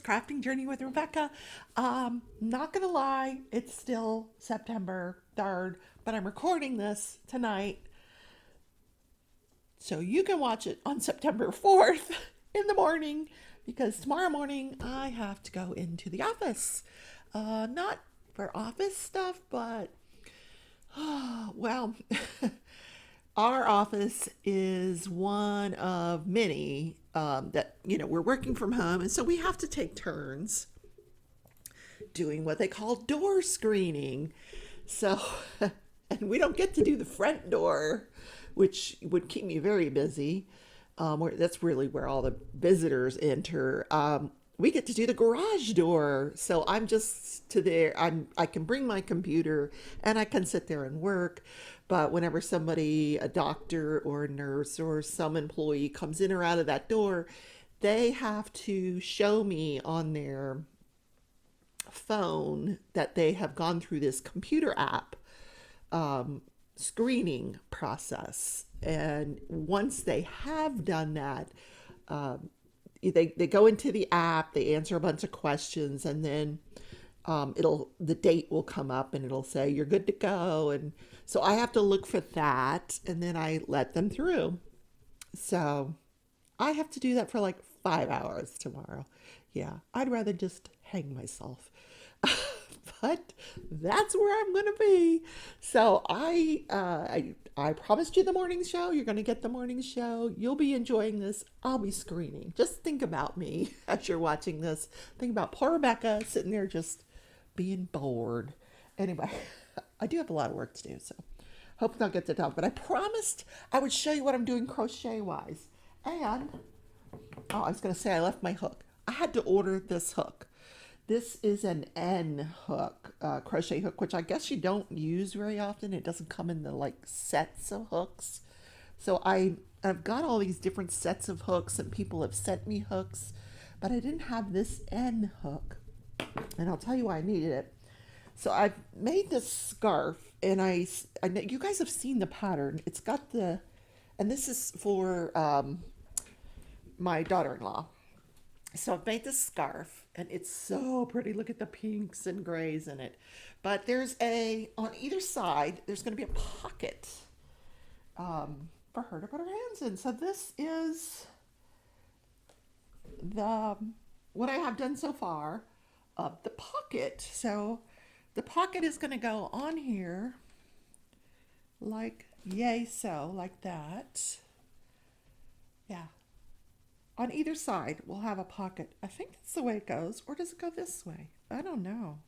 Crafting Journey with Rebecca. Not gonna lie, it's still September 3rd, but I'm recording this tonight so you can watch it on September 4th in the morning because tomorrow morning I have to go into the office. Not for office stuff, but well, our office is one of many that, we're working from home. And so we have to take turns doing what they call door screening. So, and we don't get to do the front door, which would keep me very busy. That's really where all the visitors enter. We get to do the garage door. So I'm just to there. I can bring my computer and I can sit there and work. But whenever somebody, a doctor or a nurse or some employee comes in or out of that door, they have to show me on their phone that they have gone through this computer app screening process. And once they have done that, they go into the app, they answer a bunch of questions, and then the date will come up and it'll say you're good to go. And so I have to look for that, and then I let them through. So I have to do that for like 5 hours tomorrow. Yeah, I'd rather just hang myself. But that's where I'm going to be. So I promised you the morning show. You're going to get the morning show. You'll be enjoying this. I'll be screening. Just think about me as you're watching this. Think about poor Rebecca sitting there just being bored. Anyway, I do have a lot of work to do, so hope I'll get to talk. But I promised I would show you what I'm doing crochet wise. And I was going to say I left my hook. I had to order this hook. This is an N hook, crochet hook, which I guess you don't use very often. It doesn't come in the like sets of hooks. So I've got all these different sets of hooks and people have sent me hooks, but I didn't have this N hook. And I'll tell you why I needed it. So I've made this scarf and I know you guys have seen the pattern. It's got and this is for my daughter-in-law. So I've made this scarf and it's so pretty. Look at the pinks and grays in it. But on either side, there's going to be a pocket for her to put her hands in. So this is what I have done so far of the pocket. So the pocket is going to go on here like yay so, like that. Yeah, on either side, we'll have a pocket. I think that's the way it goes. Or does it go this way? I don't know.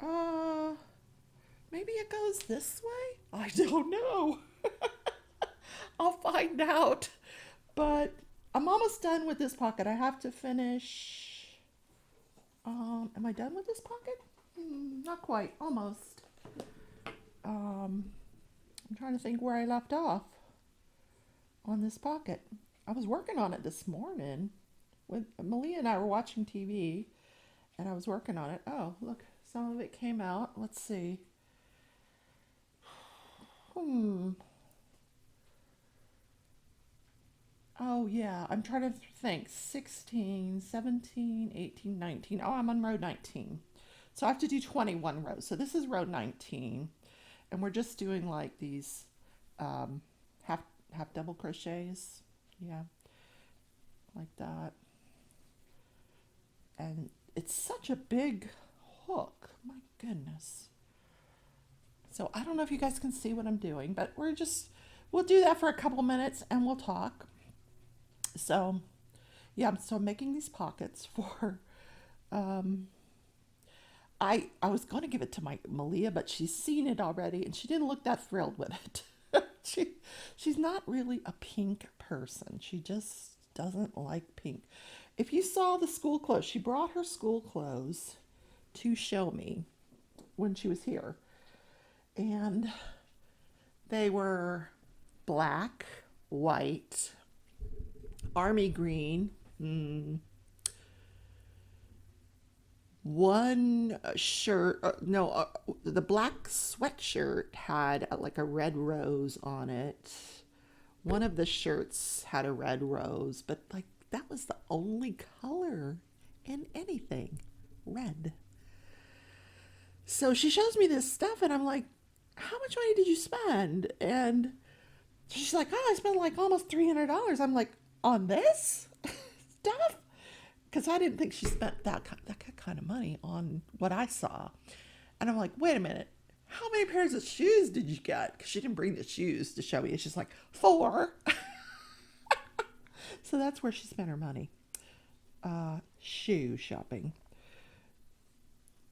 Uh, Maybe it goes this way? I don't know. I'll find out. But I'm almost done with this pocket. I have to finish. Am I done with this pocket? Not quite. Almost. I'm trying to think where I left off on this pocket. I was working on it this morning when Malia and I were watching TV and I was working on it. Oh, look, some of it came out. Let's see. Hmm. Oh, yeah. I'm trying to think. 16, 17, 18, 19. Oh, I'm on row 19. So I have to do 21 rows. So this is row 19. And we're just doing like these um, half double crochets. Yeah, like that. And it's such a big hook. My goodness. So I don't know if you guys can see what I'm doing, but we'll do that for a couple minutes and we'll talk. So, yeah, so I'm making these pockets for, um, I was going to give it to my Malia, but she's seen it already and she didn't look that thrilled with it. she, she's not really a pink person. She just doesn't like pink. If you saw the school clothes, she brought her school clothes to show me when she was here. And they were black, white, army green, one shirt, no, the black sweatshirt had like a red rose on it. One of the shirts had a red rose, but like that was the only color in anything red. So she shows me this stuff, and I'm like, how much money did you spend? And she's like, oh, I spent like almost $300. I'm like, on this stuff? Because I didn't think she spent that kind of money on what I saw. And I'm like, wait a minute. How many pairs of shoes did you get? Because she didn't bring the shoes to show me. It's just like, four. So that's where she spent her money. Shoe shopping.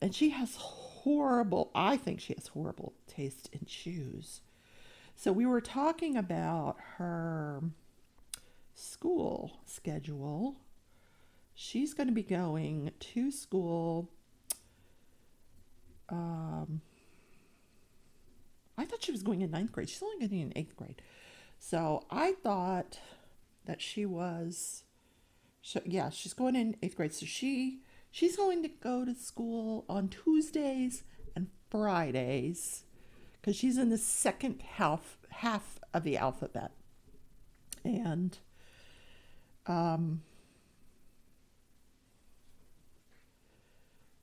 And she has I think she has horrible taste in shoes. So we were talking about her school schedule. She's going to be going to school. I thought she was going in ninth grade. She's only getting in eighth grade. So I thought that she was, so yeah, she's going in eighth grade. So she's going to go to school on Tuesdays and Fridays because she's in the second half of the alphabet. And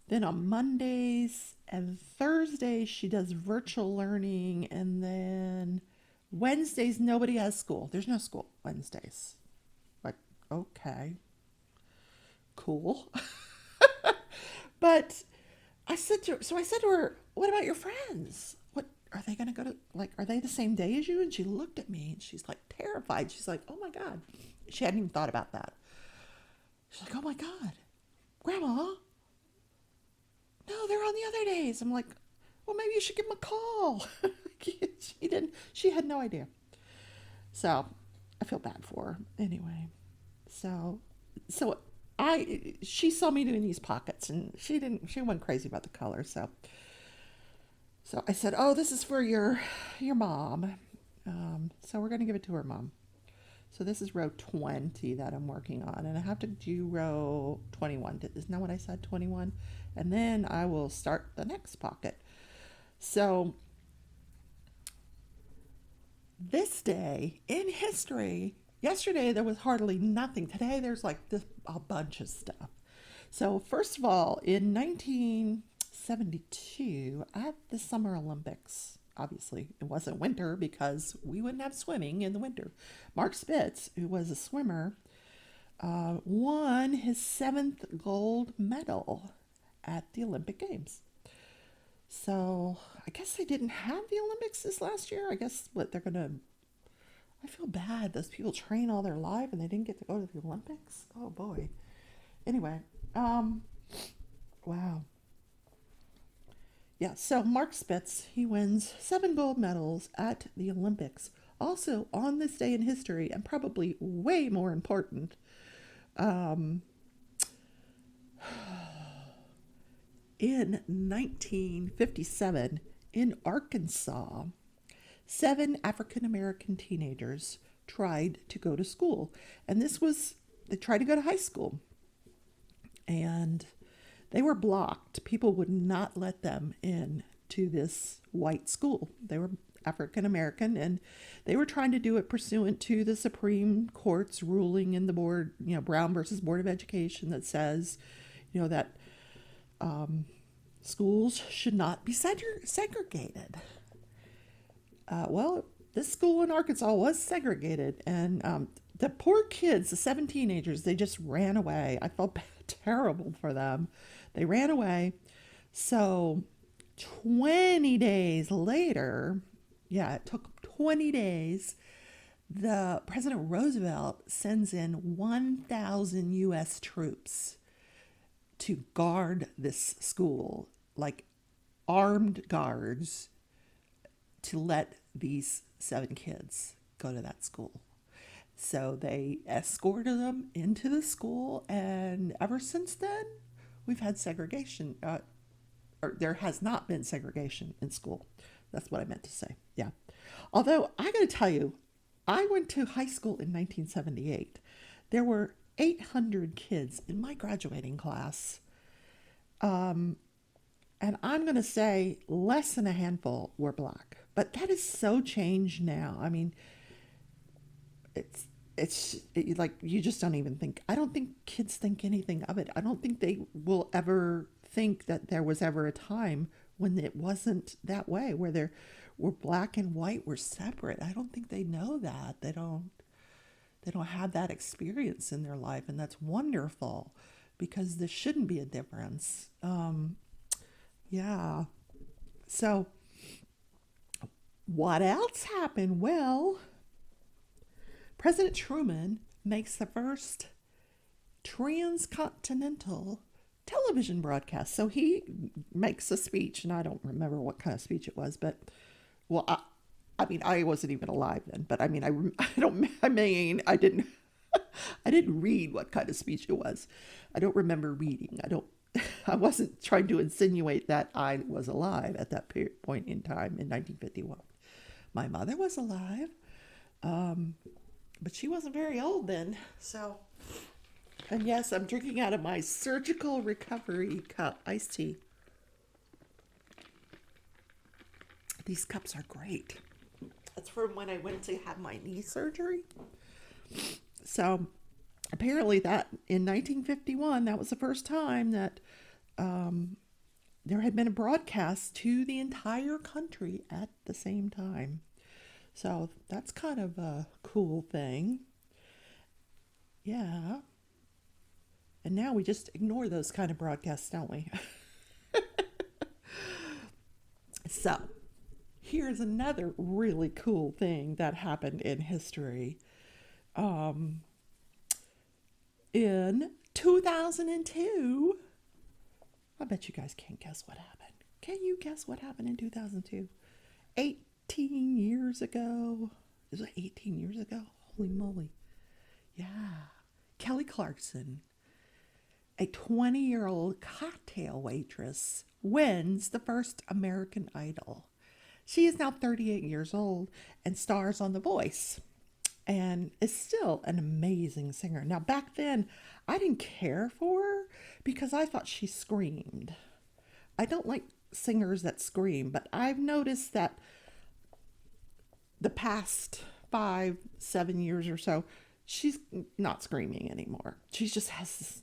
then on Mondays and Thursdays, she does virtual learning. And then Wednesdays, nobody has school. There's no school Wednesdays. Like, okay, cool. But I said to her, what about your friends? What are they going to go to? Like, are they the same day as you? And she looked at me and she's like terrified. She's like, oh my God. She hadn't even thought about that. She's like, oh my God, Grandma. No, they're on the other days. I'm like, well, maybe you should give them a call. She had no idea. So I feel bad for her. Anyway, so she saw me doing these pockets and she went crazy about the color. So I said, oh, this is for your mom. So we're going to give it to her mom. So this is row 20 that I'm working on, and I have to do row 21. Isn't that what I said, 21? And then I will start the next pocket. So this day in history, yesterday there was hardly nothing. Today there's like a bunch of stuff. So first of all, in 1972, at the Summer Olympics, obviously it wasn't winter because we wouldn't have swimming in the winter. Mark Spitz, who was a swimmer, won his 7th gold medal at the Olympic Games. So I guess they didn't have the Olympics this last year. I guess I feel bad. Those people train all their life and they didn't get to go to the Olympics. Oh boy. Anyway, wow. Yeah, so Mark Spitz, he wins 7 gold medals at the Olympics. Also, on this day in history, and probably way more important, in 1957, in Arkansas, 7 African American teenagers tried to go to school. And they tried to go to high school. And they were blocked. People would not let them in to this white school. They were African American, and they were trying to do it pursuant to the Supreme Court's ruling in the board, Brown versus Board of Education, that says, that schools should not be segregated. Well, this school in Arkansas was segregated, and the poor kids, the 7 teenagers, they just ran away. I felt terrible for them. They ran away. So 20 days later, it took 20 days, the President Roosevelt sends in 1,000 U.S. troops to guard this school, like armed guards, to let these 7 kids go to that school. So they escorted them into the school, and ever since then, we've had segregation. Or there has not been segregation in school. That's what I meant to say. Yeah. Although, I got to tell you, I went to high school in 1978. There were 800 kids in my graduating class. And I'm going to say less than a handful were black. But that is so changed now. I mean, like you just don't even think. I don't think kids think anything of it. I don't think they will ever think that there was ever a time when it wasn't that way, where there were black and white were separate. I don't think they know that. They don't have that experience in their life, and that's wonderful because there shouldn't be a difference. Yeah. So what else happened? Well, President Truman makes the first transcontinental television broadcast. So he makes a speech, and I don't remember what kind of speech it was, but well, I mean, I wasn't even alive then. But I mean, I don't. I mean, I didn't. I didn't read what kind of speech it was. I don't remember reading. I don't. I wasn't trying to insinuate that I was alive at that point in time in 1951. My mother was alive, but she wasn't very old then. So, and yes, I'm drinking out of my surgical recovery cup, iced tea. These cups are great. That's from when I went to have my knee surgery. So, apparently that in 1951, that was the first time that there had been a broadcast to the entire country at the same time. So that's kind of a cool thing. Yeah. And now we just ignore those kind of broadcasts, don't we? So here's another really cool thing that happened in history. In 2002, I bet you guys can't guess what happened. Can you guess what happened in 2002? 18 years ago. Is it 18 years ago? Holy moly. Yeah. Kelly Clarkson, a 20-year-old cocktail waitress, wins the first American Idol. She is now 38 years old and stars on The Voice and is still an amazing singer. Now, back then, I didn't care for her because I thought she screamed. I don't like singers that scream, but I've noticed that the past 5-7 years or so, she's not screaming anymore. She just has this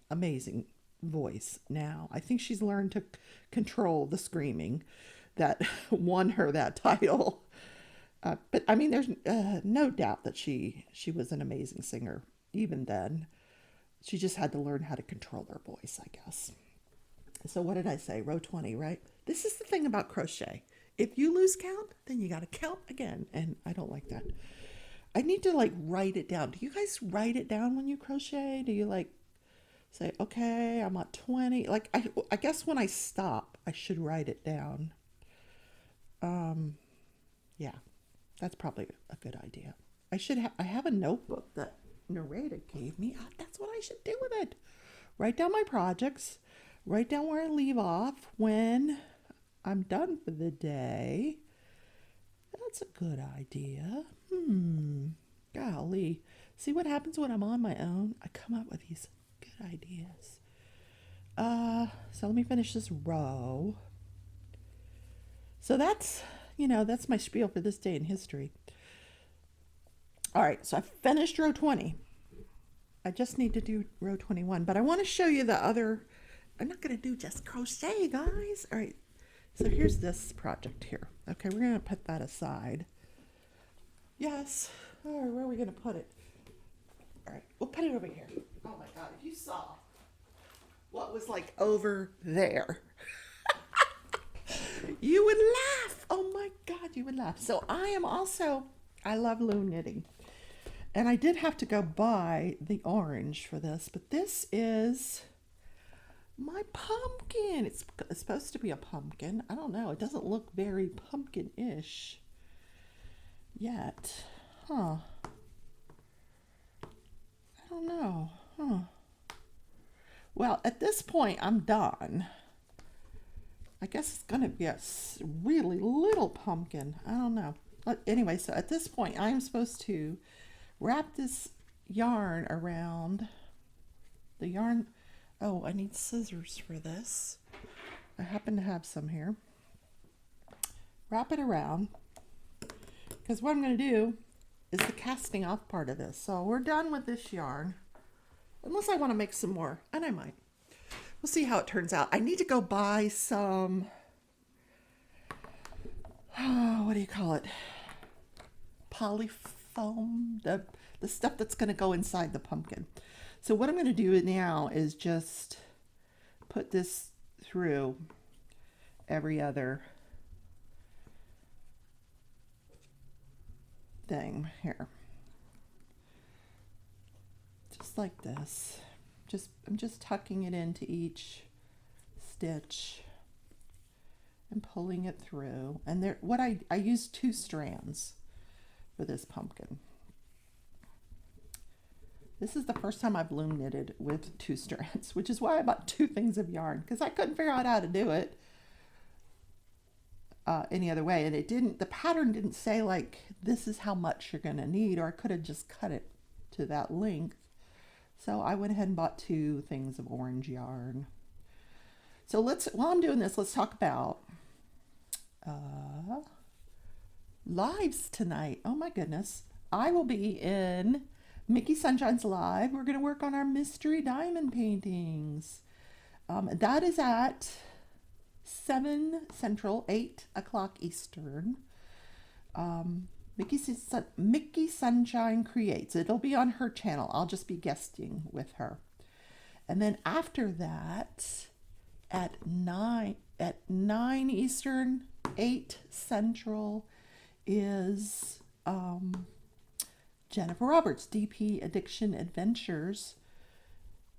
amazing voice now. I think she's learned to control the screaming that won her that title. But I mean, there's no doubt that she was an amazing singer even then. She just had to learn how to control her voice, I guess. So what did I say? Row 20, right? This is the thing about crochet. If you lose count, then you got to count again. And I don't like that. I need to like write it down. Do you guys write it down when you crochet? Do you like say, okay, I'm at 20? Like, I guess when I stop, I should write it down. Yeah, that's probably a good idea. I have a notebook that narrator gave me. That's what I should do with it. Write down my projects. Write down where I leave off when I'm done for the day. That's a good idea. Golly. See what happens when I'm on my own? I come up with these good ideas. So let me finish this row. So that's my spiel for this day in history. All right, so I finished row 20. I just need to do row 21, but I want to show you the other. I'm not going to do just crochet, guys. All right, so here's this project here. Okay, we're going to put that aside. Yes. All right, where are we going to put it? All right, we'll put it over here. Oh my God, if you saw what was like over there, you would laugh. Oh my God, you would laugh. So I love loom knitting. And I did have to go buy the orange for this, but this is my pumpkin. It's supposed to be a pumpkin. I don't know. It doesn't look very pumpkin-ish yet. Huh. I don't know. Huh. Well, at this point, I'm done. I guess it's going to be a really little pumpkin. I don't know. But anyway, so at this point, I'm supposed to wrap this yarn around the yarn. Oh, I need scissors for this. I happen to have some here. Wrap it around. Because what I'm going to do is the casting off part of this. So we're done with this yarn. Unless I want to make some more, and I might. We'll see how it turns out. I need to go buy some, what do you call it? Polyfoam, the stuff that's going to go inside the pumpkin. So what I'm going to do now is just put this through every other thing here. Just like this. I'm just tucking it into each stitch and pulling it through. And there, I used 2 strands for this pumpkin. This is the first time I've loom knitted with 2 strands, which is why I bought 2 things of yarn, because I couldn't figure out how to do it any other way. And the pattern didn't say like, this is how much you're gonna need, or I could have just cut it to that length. So I went ahead and bought 2 things of orange yarn. So while I'm doing this, let's talk about lives tonight. Oh my goodness. I will be in Mickey Sunshine's live. We're going to work on our mystery diamond paintings. That is at 7 Central, 8 o'clock Eastern. Mickey Sunshine Creates. It'll be on her channel. I'll just be guesting with her. And then after that, at 9 Eastern, 8 Central, is Jennifer Roberts, DP Addiction Adventures.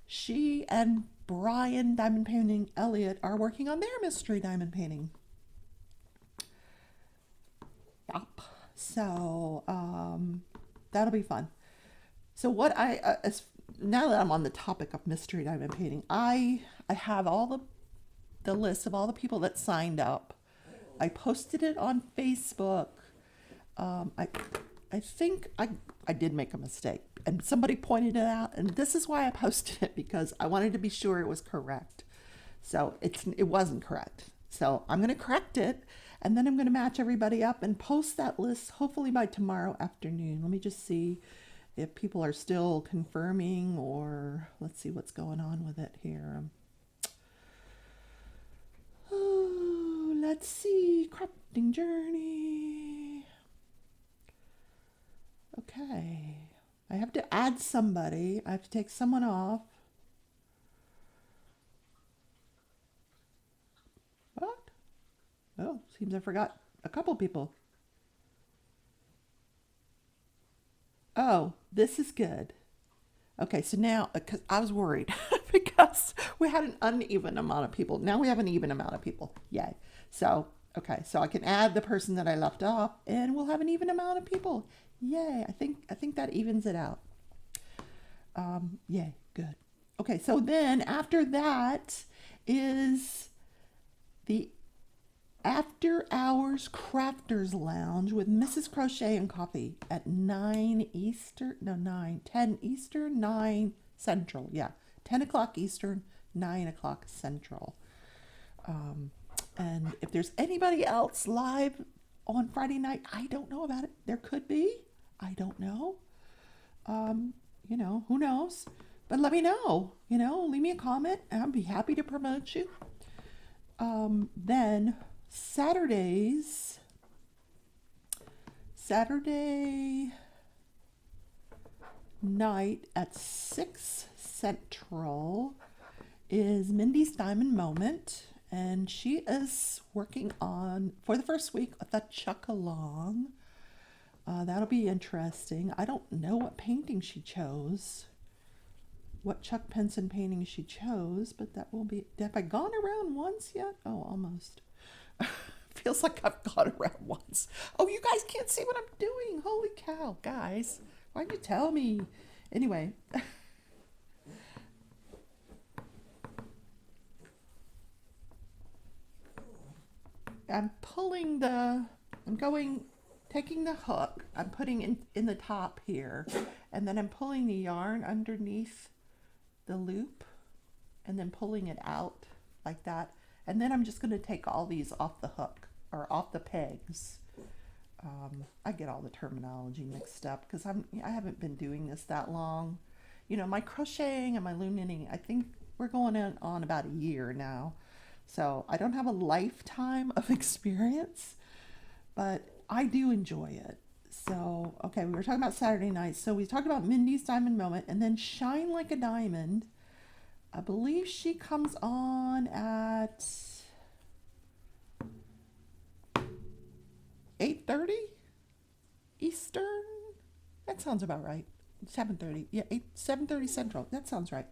She and Brian Diamond Painting Elliott are working on their mystery diamond painting. Yup. So that'll be fun. So what now that I'm on the topic of mystery diamond painting, I have all the list of all the people that signed up. I posted it on Facebook. I think I did make a mistake, and somebody pointed it out, and this is why I posted it, because I wanted to be sure it was correct. So it wasn't correct. So I'm going to correct it, and then I'm going to match everybody up and post that list hopefully by tomorrow afternoon. Let me just see if people are still confirming, or let's see what's going on with it here. Oh, let's see. Crafting journey. Okay. I have to add somebody. I have to take someone off. What? Oh, seems I forgot a couple people. Oh, this is good. Okay, so now, because I was worried because we had an uneven amount of people. Now we have an even amount of people. Yay. So, okay, so I can add the person that I left off, and we'll have an even amount of people. Yay. I think that evens it out. Yay, good. Okay, so then after that is the After Hours Crafters Lounge with Mrs. Crochet and Coffee at 10 Eastern, 9 Central. Yeah, 10 o'clock Eastern, 9 o'clock Central. And if there's anybody else live on Friday night, I don't know about it. There could be. I don't know. Who knows? But let me know. Leave me a comment, and I'll be happy to promote you. Then Saturday night at 6 Central is Mindy's Diamond Moment, and she is working on, for the first week, the Chuck Along. That'll be interesting. I don't know what painting she chose, what Chuck Penson painting she chose, but that will be, have I gone around once yet? Oh, almost. Feels like I've gone around once. Oh, you guys can't see what I'm doing. Holy cow, guys. Why'd you tell me? Anyway. Taking the hook, I'm putting in the top here, and then I'm pulling the yarn underneath the loop, and then pulling it out like that. And then I'm just going to take all these off the hook, or off the pegs. I get all the terminology mixed up because I haven't been doing this that long. You know, my crocheting and my loom knitting, I think we're going on about a year now. So I don't have a lifetime of experience, but I do enjoy it. So, okay, we were talking about Saturday nights. So we talked about Mindy's Diamond Moment and then Shine Like a Diamond. I believe she comes on at 8:30 Eastern. That sounds about right. 7:30. Yeah, 7:30 Central. That sounds right.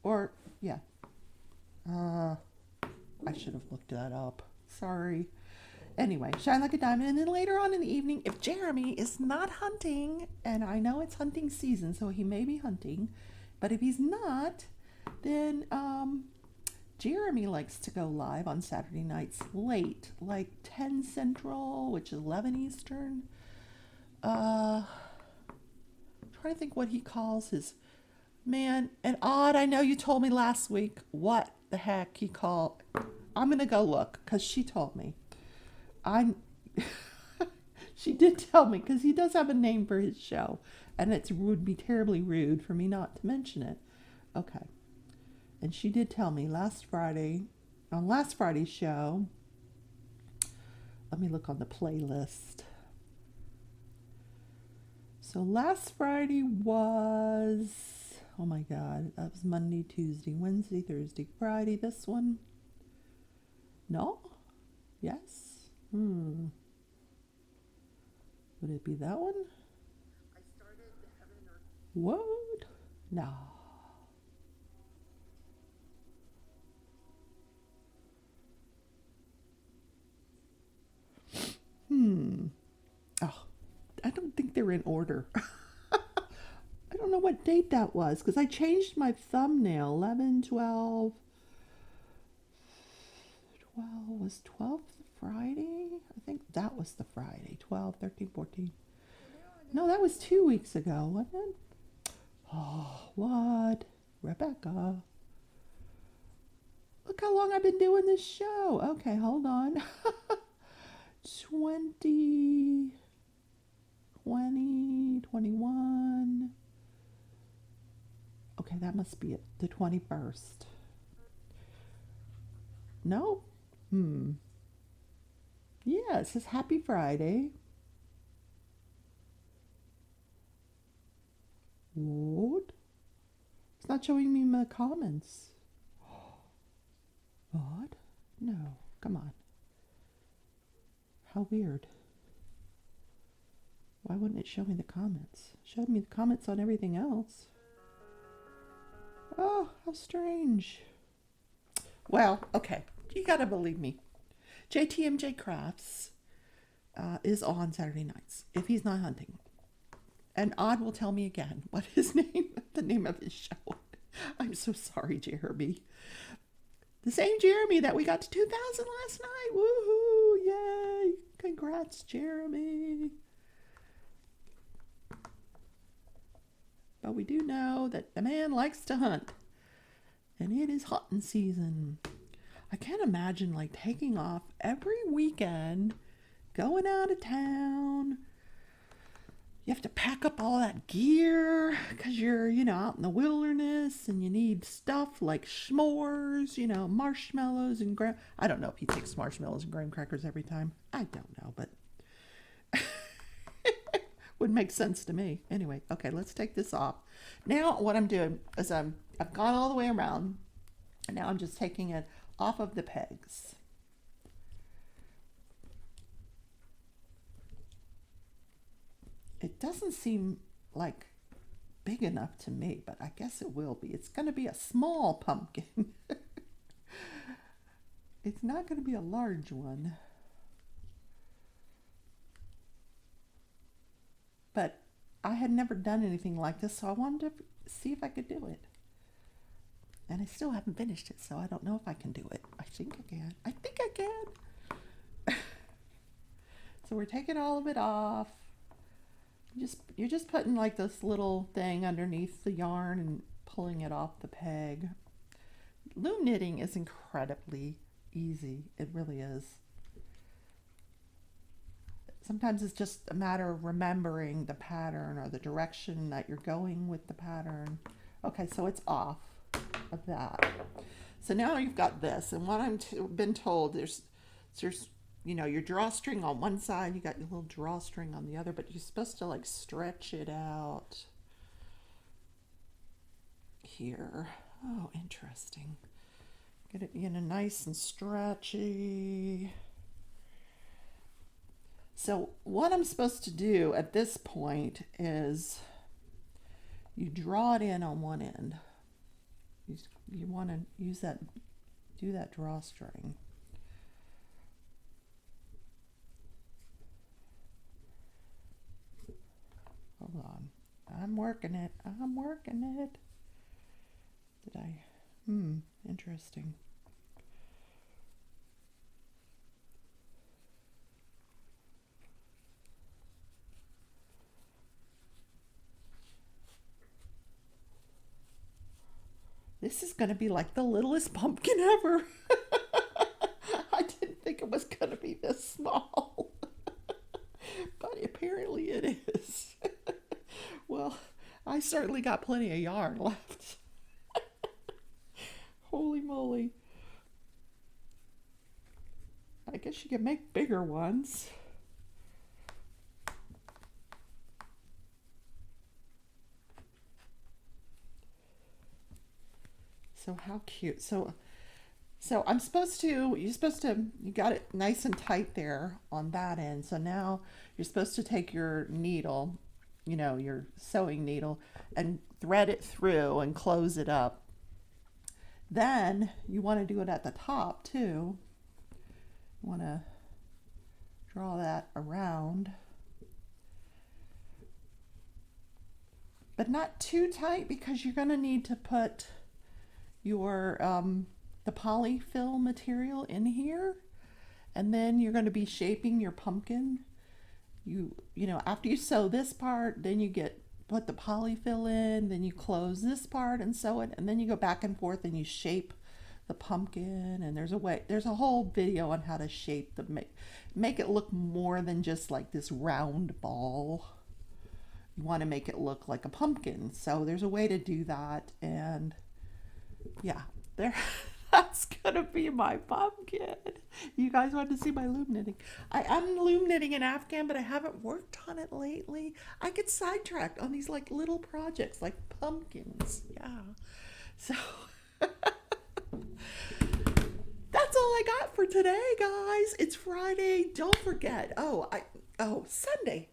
Or yeah. Uh I should have looked that up. Sorry. Anyway, Shine Like a Diamond. And then later on in the evening, if Jeremy is not hunting, and I know it's hunting season, so he may be hunting, but if he's not, then Jeremy likes to go live on Saturday nights late, like 10 Central, which is 11 Eastern. I'm trying to think what he calls his man. And Odd, I know you told me last week what the heck he called. I'm going to go look because she told me. I'm. She did tell me because he does have a name for his show, and it would be terribly rude for me not to mention it. Okay. And she did tell me last Friday, on last Friday's show, let me look on the playlist. So last Friday was, oh my God, that was Monday, Tuesday, Wednesday, Thursday, Friday. This one? No? Yes? Would it be that one? What? No. Oh, I don't think they're in order. I don't know what date that was because I changed my thumbnail. 11, 12. 12 was 12th Friday? I think that was the Friday. 12, 13, 14. No, that was 2 weeks ago, wasn't it? Oh, what? Rebecca. Look how long I've been doing this show. Okay, hold on. 20, 20, 21. Okay, that must be it. The 21st. No? Yeah, it says Happy Friday. What? It's not showing me my comments. What? No, come on. How weird. Why wouldn't it show me the comments? It showed me the comments on everything else. Oh, how strange. Well, okay. You gotta believe me. JTMJ Crafts is on Saturday nights if he's not hunting. And Odd will tell me again what his name, the name of his show. I'm so sorry, Jeremy. The same Jeremy that we got to 2,000 last night. Woohoo! Yay! Congrats, Jeremy. But we do know that the man likes to hunt. And it is hunting season. I can't imagine like taking off every weekend, going out of town. You have to pack up all that gear because you're, out in the wilderness and you need stuff like s'mores, marshmallows and I don't know if he takes marshmallows and graham crackers every time. I don't know, but would make sense to me. Anyway, okay, let's take this off. Now what I'm doing is I've gone all the way around and now I'm just taking it off of the pegs. It doesn't seem like big enough to me, but I guess it will be. It's going to be a small pumpkin. It's not going to be a large one. But I had never done anything like this, so I wanted to see if I could do it. And I still haven't finished it, so I don't know if I can do it. I think I can. I think I can. So we're taking all of it off. You're just putting like this little thing underneath the yarn and pulling it off the peg. Loom knitting is incredibly easy. It really is. Sometimes it's just a matter of remembering the pattern or the direction that you're going with the pattern. Okay, so it's off of that. So now you've got this, and what been told, there's your drawstring on one side, you got your little drawstring on the other, but you're supposed to like stretch it out here. Oh, interesting. Get it nice and stretchy. So what I'm supposed to do at this point is you draw it in on one end. You want to do that drawstring. Hold on. I'm working it. Did I? Interesting. This is going to be like the littlest pumpkin ever. I didn't think it was going to be this small. But apparently it is. Well, I certainly got plenty of yarn left. Holy moly. I guess you can make bigger ones. So how cute. So you got it nice and tight there on that end. So now you're supposed to take your needle, your sewing needle, and thread it through and close it up. Then you want to do it at the top too. You want to draw that around, but not too tight, because you're going to need to put your the polyfill material in here, and then you're going to be shaping your pumpkin. After you sew this part, then you put the polyfill in, then you close this part and sew it, and then you go back and forth and you shape the pumpkin. And there's a whole video on how to shape make it look more than just like this round ball. You want to make it look like a pumpkin, so there's a way to do that. And yeah, that's gonna be my pumpkin. You guys want to see my loom knitting? I'm loom knitting an Afghan, but I haven't worked on it lately. I get sidetracked on these like little projects like pumpkins. Yeah. So that's all I got for today, guys. It's Friday. Don't forget. Sunday.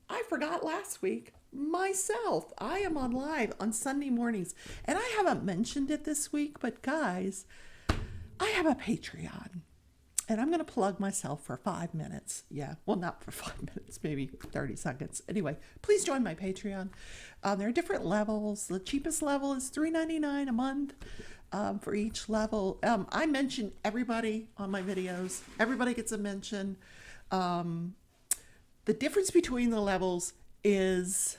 I forgot last week. Myself, I am on live on Sunday mornings, and I haven't mentioned it this week, but guys, I have a Patreon, and I'm going to plug myself for 5 minutes. Yeah, well, not for 5 minutes, maybe 30 seconds. Anyway, please join my Patreon. There are different levels. The cheapest level is $3.99 a month for each level. I mention everybody on my videos. Everybody gets a mention. The difference between the levels is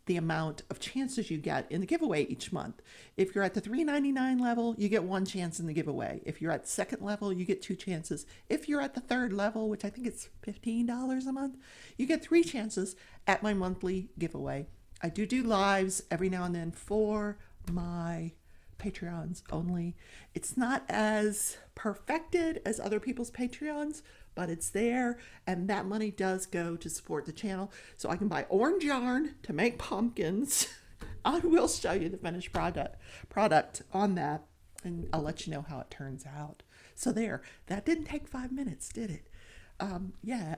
the amount of chances you get in the giveaway each month. If you're at the $3.99 level, you get 1 chance in the giveaway. If you're at the second level, you get 2 chances. If you're at the third level, which I think it's $15 a month, you get 3 chances at my monthly giveaway. I do lives every now and then for my Patreons only. It's not as perfected as other people's Patreons, but it's there, and that money does go to support the channel so I can buy orange yarn to make pumpkins. I will show you the finished product on that, and I'll let you know how it turns out. So there, that didn't take 5 minutes, did it? Yeah.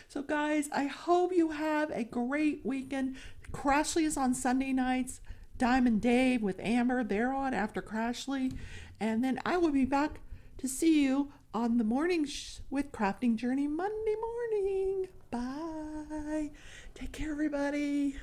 So guys, I hope you have a great weekend. Crashly is on Sunday nights. Diamond Dave with Amber, they're on after Crashly. And then I will be back to see you on the morning with Crafting Journey Monday morning. Bye. Take care, everybody.